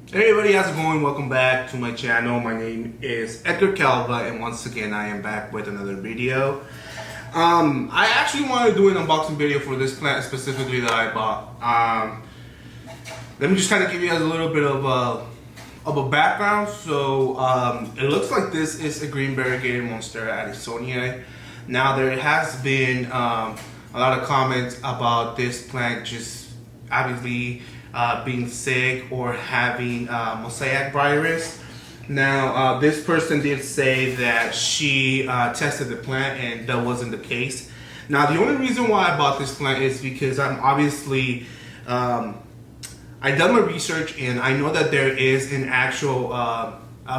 Hey everybody, how's it going? Welcome back to my channel. My name is Edgar Calva, and once again I am back with another video. I actually wanted to do an unboxing video for this plant specifically that I bought. Let me just kind of give you guys a little bit of a background. So it looks like this is a green variegated Monstera adansonii. Now there has been a lot of comments about this plant just obviously being sick or having mosaic virus. Now this person did say that she tested the plant and that wasn't the case. Now the only reason why I bought this plant is because I'm obviously I done my research and I know that there is an actual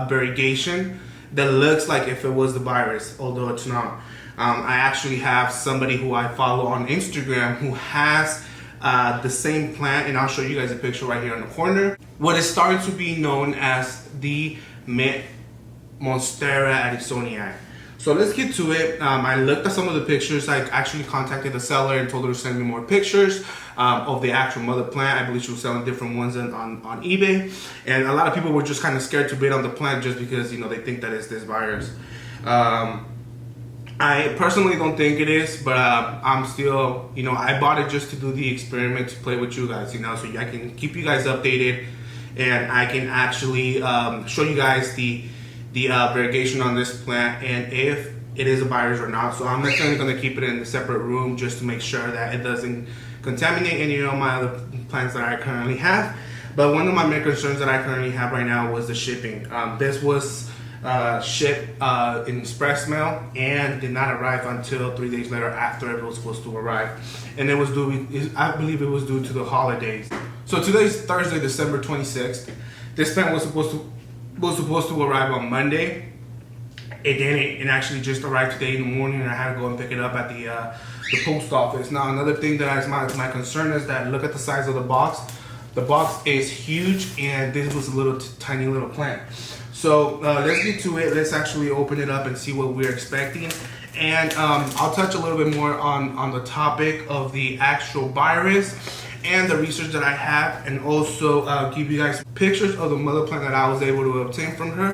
variegation that looks like if it was the virus, although it's not. I actually have somebody who I follow on Instagram who has the same plant, and I'll show you guys a picture right here in the corner. What is starting to be known as the Monstera adansonii. So let's get to it. I looked at some of the pictures. I actually contacted the seller and told her to send me more pictures of the actual mother plant. I believe she was selling different ones on eBay, and a lot of people were just kind of scared to bid on the plant just because they think that it's this virus. I personally don't think it is, but I'm still, I bought it just to do the experiment, to play with you guys, so I can keep you guys updated and I can actually show you guys the variegation on this plant and if it is a virus or not. So I'm necessarily going to keep it in a separate room just to make sure that it doesn't contaminate any of my other plants that I currently have. But one of my main concerns that I currently have right now was the shipping. This was shipped in express mail and did not arrive until 3 days later after it was supposed to arrive, and it was due, I believe it was due to the holidays. So today's Thursday, December 26th. This plant was supposed to arrive on Monday. It didn't. It actually just arrived today in the morning, and I had to go and pick it up at the post office. Now another thing that is my concern is that look at the size of the box. The box is huge, and this was a little tiny little plant. So let's get to it. Let's actually open it up and see what we're expecting. And I'll touch a little bit more on the topic of the actual virus and the research that I have, and also give you guys pictures of the mother plant that I was able to obtain from her.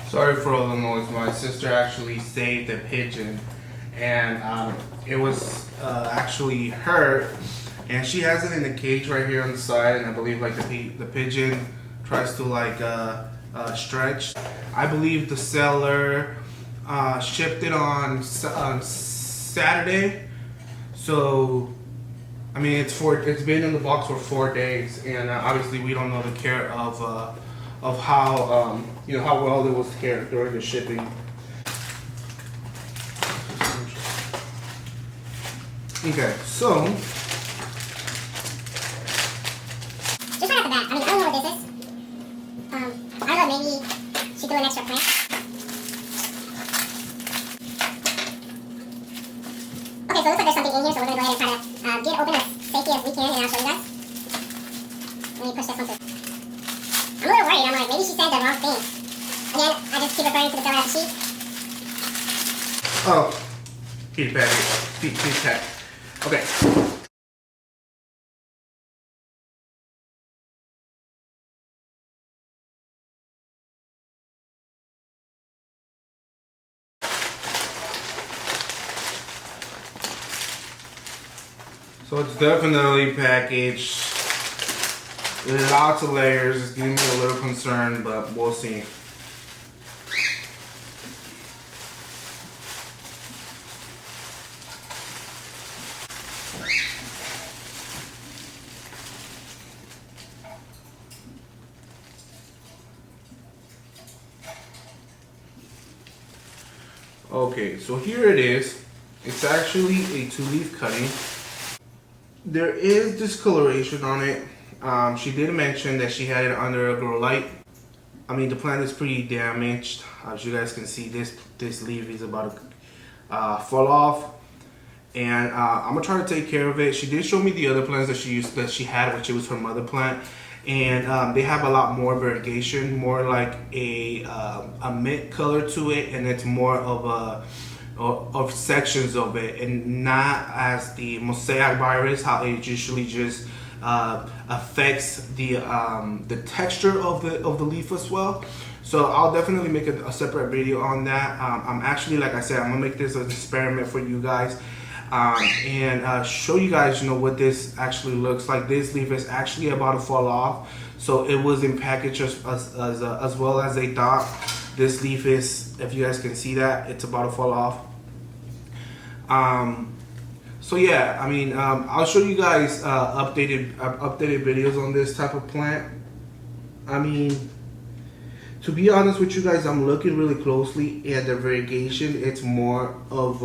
Sorry for all the noise. My sister actually saved a pigeon, and it was actually her, and she has it in a cage right here on the side, and I believe like the pigeon tries to like stretch. I believe the seller shipped it on Saturday, so I mean it's been in the box for 4 days, and obviously we don't know the care of how how well it was cared during the shipping. Okay, so just right off the bat, I mean, I don't know what this is. I don't know, maybe she threw an extra plant. Okay, so it looks like there's something in here, so we're gonna go ahead and try to get it open as safely as we can, and I'll show you guys. Let me push this one through. I'm a little worried. I'm like, maybe she said the wrong thing. Again, I just keep referring to the seller as she. oh, feedback. Okay. So it's definitely packaged. Lots of layers. It's giving me a little concern, but we'll see. Okay, so here it is. It's actually a 2-leaf cutting. There is discoloration on it. She did mention that she had it under a grow light. I mean, the plant is pretty damaged. As you guys can see, this leaf is about to fall off. and I'm gonna try to take care of it. She did show me the other plants that she had, which it was her mother plant, and they have a lot more variegation, more like a mint color to it, and it's more of a of sections of it, and not as the mosaic virus, how it usually just affects the texture of the leaf as well. So I'll definitely make a separate video on that. I'm actually, like I said, I'm gonna make this an experiment for you guys, and show you guys, what this actually looks like. This leaf is actually about to fall off, so it was in package as well as they thought. This leaf is, if you guys can see that, it's about to fall off. So yeah, I mean, I'll show you guys updated videos on this type of plant. I mean, to be honest with you guys, I'm looking really closely at the variegation. It's more of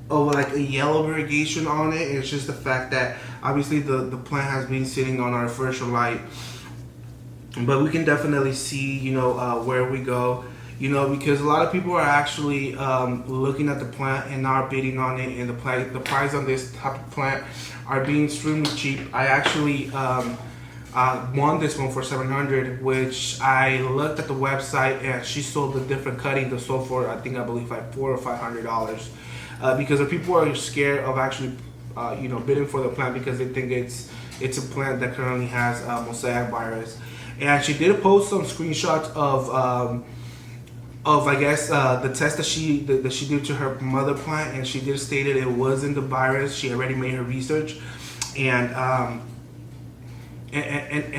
like a yellow variegation on it. It's just the fact that obviously the plant has been sitting on artificial light, but we can definitely see, where we go. Because a lot of people are actually looking at the plant and not bidding on it, and the price on this type of plant are being extremely cheap. I actually won this one for $700, which I looked at the website and she sold the different cutting that sold for, I believe like $400 or $500, because the people are scared of actually bidding for the plant because they think it's a plant that currently has mosaic virus. And she did post some screenshots of I guess the test that she did to her mother plant, and she did stated it wasn't the virus. She already made her research, and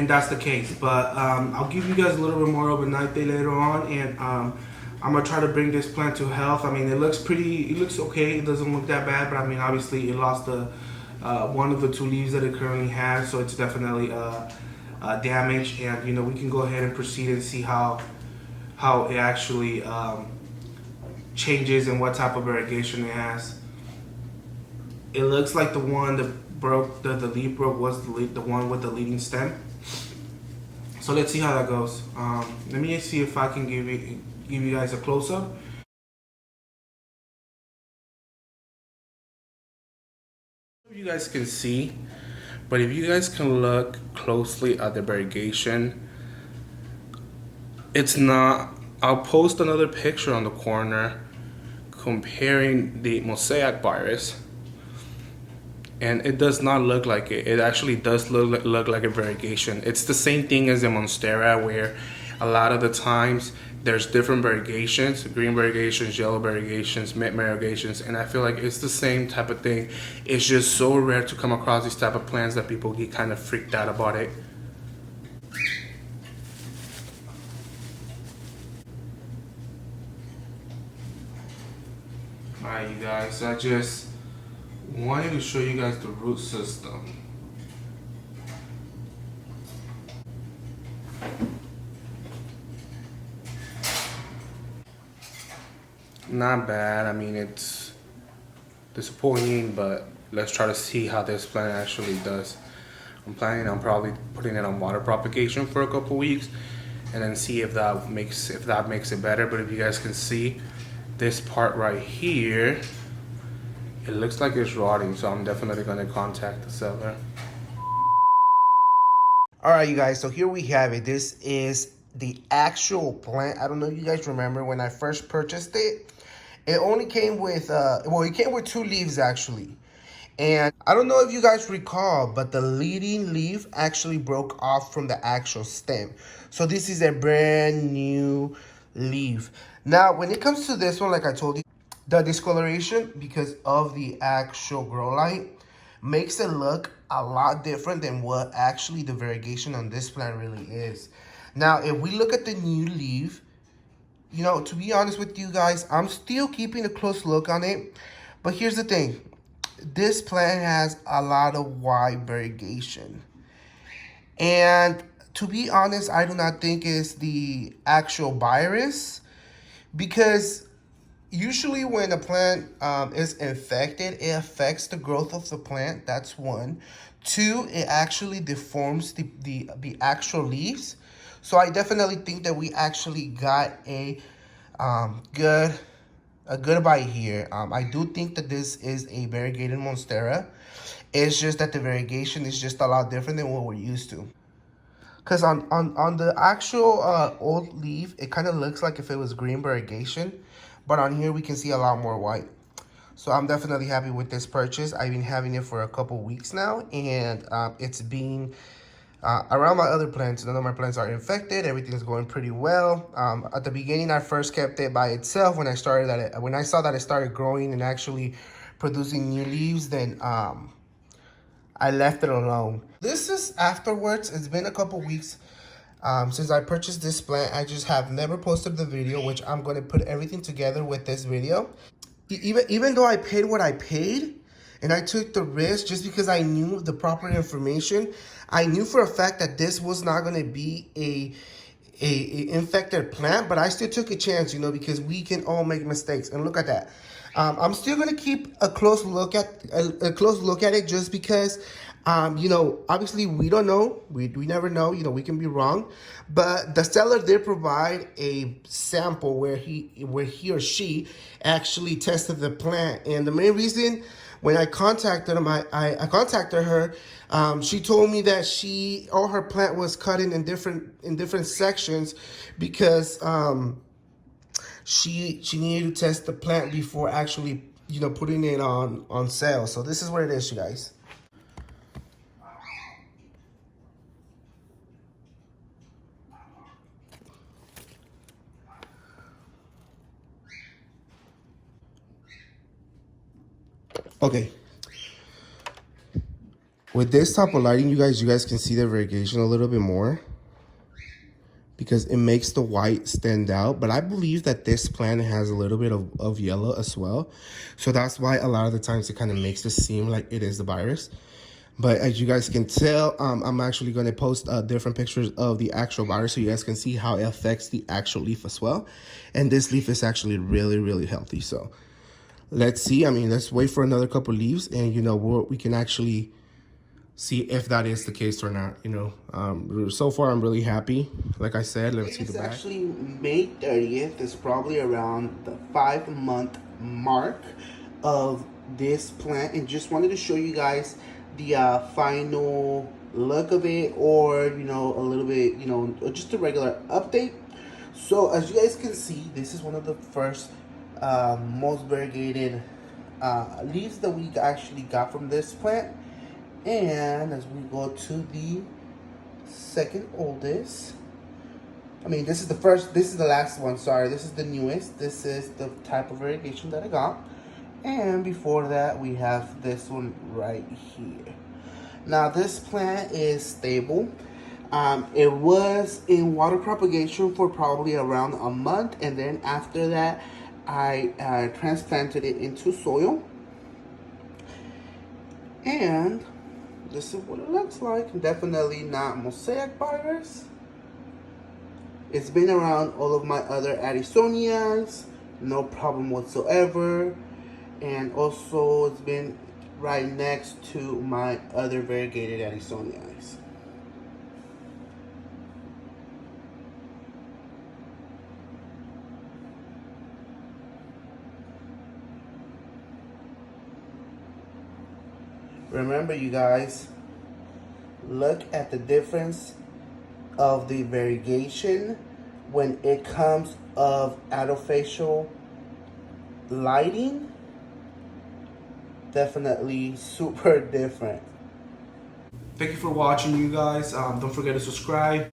that's the case. But I'll give you guys a little bit more of an update later on, and I'm gonna try to bring this plant to health. I mean, it looks okay. It doesn't look that bad, but I mean, obviously it lost one of the 2 leaves that it currently has, so it's definitely damaged. And we can go ahead and proceed and see how it actually changes and what type of variegation it has. It looks like the one that broke, the leaf broke, was the one with the leading stem. So let's see how that goes. Let me see if I can give you guys a close-up. You guys can see, but if you guys can look closely at the variegation, it's not. I'll post another picture on the corner comparing the mosaic virus, and it does not look like it. It actually does look like a variegation. It's the same thing as the Monstera, where a lot of the times there's different variegations: green variegations, yellow variegations, mint variegations, and I feel like it's the same type of thing. It's just so rare to come across these type of plants that people get kind of freaked out about it. Alright, you guys, I just wanted to show you guys the root system. Not bad. I mean, it's disappointing, but let's try to see how this plant actually does. I'm planning on probably putting it on water propagation for a couple weeks, and then see if that makes it better. But if you guys can see, this part right here, it looks like it's rotting, so I'm definitely going to contact the seller. All right, you guys, so here we have it. This is the actual plant. I don't know if you guys remember when I first purchased it. It only came with, it came with 2 leaves actually. And I don't know if you guys recall, but the leading leaf actually broke off from the actual stem. So this is a brand new leaf. Now, when it comes to this one, like I told you, the discoloration, because of the actual grow light, makes it look a lot different than what actually the variegation on this plant really is. Now, if we look at the new leaf, to be honest with you guys, I'm still keeping a close look on it. But here's the thing. This plant has a lot of wide variegation. And to be honest, I do not think it's the actual virus, because usually when a plant is infected, it affects the growth of the plant. That's 1. 2, it actually deforms the actual leaves. So I definitely think that we actually got a good a good buy here. I do think that this is a variegated monstera. It's just that the variegation is just a lot different than what we're used to. Because on the actual old leaf, it kind of looks like if it was green variegation. But on here, we can see a lot more white. So I'm definitely happy with this purchase. I've been having it for a couple weeks now. And it's been around my other plants. None of my plants are infected. Everything's going pretty well. At the beginning, I first kept it by itself. When I saw that it started growing and actually producing new leaves, then I left it alone. This is afterwards. It's been a couple weeks since I purchased this plant. I just have never posted the video, which I'm going to put everything together with this video. Even though I paid what I paid, and I took the risk just because I knew the proper information, I knew for a fact that this was not going to be a infected plant, but I still took a chance, you know, because we can all make mistakes. And look at that. I'm still gonna keep a close look at it, just because, you know, obviously we don't know, we never know, you know, we can be wrong, but the seller did provide a sample where he or she actually tested the plant. And the main reason when I contacted him, I contacted her. She told me that all her plant was cut in different sections because she needed to test the plant before actually, you know, putting it on sale. So this is what it is, you guys. Okay. With this type of lighting, you guys can see the variegation a little bit more, because it makes the white stand out. But I believe that this plant has a little bit of yellow as well. So that's why a lot of the times it kind of makes it seem like it is the virus. But as you guys can tell, I'm actually going to post different pictures of the actual virus so you guys can see how it affects the actual leaf as well. And this leaf is actually really, really healthy. So let's see. I mean, let's wait for another couple leaves, and, you know, we can actually see if that is the case or not. You know, so far I'm really happy. Like I said, let's see the back. It's actually May 30th. It's probably around the 5-month mark of this plant, and just wanted to show you guys the final look of it, or, you know, a little bit, you know, just a regular update. So as you guys can see, this is one of the first most variegated leaves that we actually got from this plant. And as we go to the second oldest, I mean, this is the last one, sorry, this is the newest. This is the type of variegation that I got. And before that, we have this one right here. Now, this plant is stable. It was in water propagation for probably around a month, and then after that, I transplanted it into soil. And this is what it looks like. Definitely not mosaic virus. It's been around all of my other adansoniis, no problem whatsoever. And also it's been right next to my other variegated adansoniis. Remember, you guys, look at the difference of the variegation when it comes of adafacial lighting. Definitely super different. Thank you for watching, you guys. Don't forget to subscribe.